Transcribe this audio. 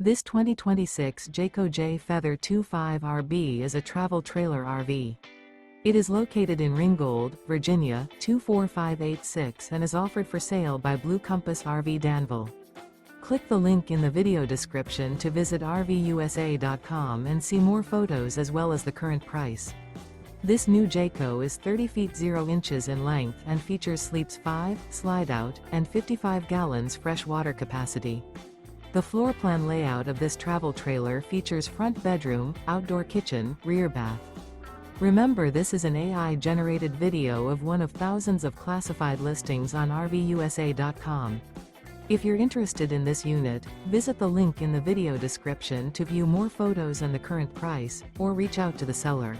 This 2026 Jayco Jay Feather 25RB is a travel trailer RV. It is located in Ringgold, Virginia, 24586 and is offered for sale by Blue Compass RV Danville. Click the link in the video description to visit RVUSA.com and see more photos as well as the current price. This new Jayco is 30 feet 0 inches in length and features sleeps 5, Slideout, and 55 gallons fresh water capacity. The floor plan layout of this travel trailer features front bedroom, outdoor kitchen, rear bath. Remember, this is an AI-generated video of one of thousands of classified listings on RVUSA.com. If you're interested in this unit, visit the link in the video description to view more photos and the current price, or reach out to the seller.